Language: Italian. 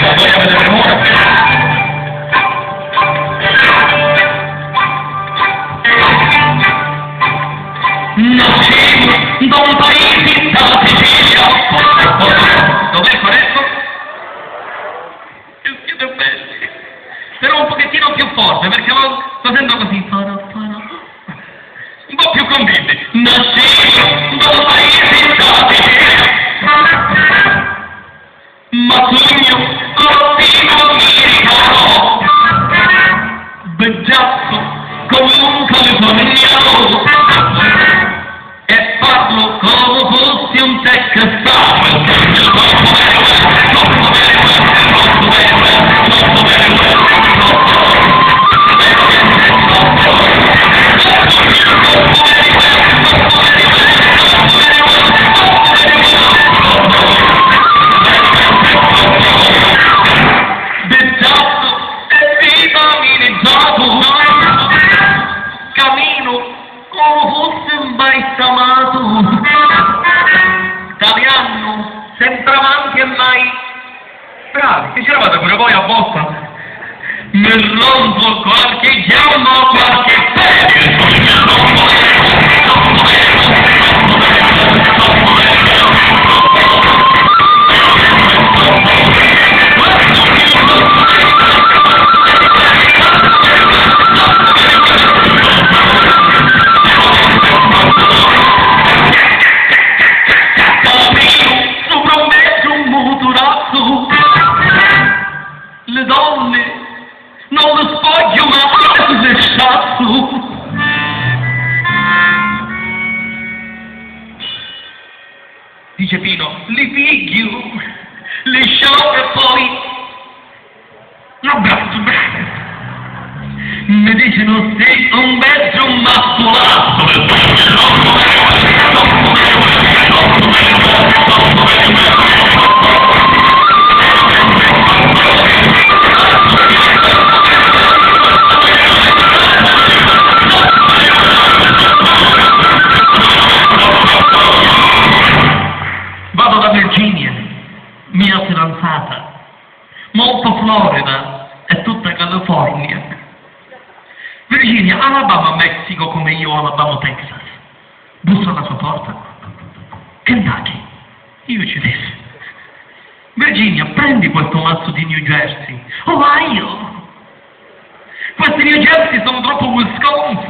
Voglio vedere ora. Nascevo da un paese da Sicilia. Dov'è questo? Che bello. Però un pochettino più forte, perché lo sento così. Un po' più convinti. Nascevo da un paese da Sicilia. Ma sogno continua americano. Beggiazzo come un californiano. E parlo come fossi un texano. Cammino come fosse un baistamato. Italiano, sempre avanti e mai. Bravi, che c'eravate pure voi a volta? Mi rompo qualche giorno, qualche le donne non lo spoglio ma le sciazzo. Dice Pino, li piglio, li sciolgo e poi l'abbraccio. Mi dicono sei un mezzo mattolato. Vado da Virginia, mia fidanzata, molto Florida e tutta California. Virginia, Alabama, Messico come io, Alabama, Texas. Busso alla sua porta. Kentucky. Io ci dissi. Virginia, prendi questo mazzo di New Jersey. Ohio. Questi New Jersey sono troppo Wisconsin.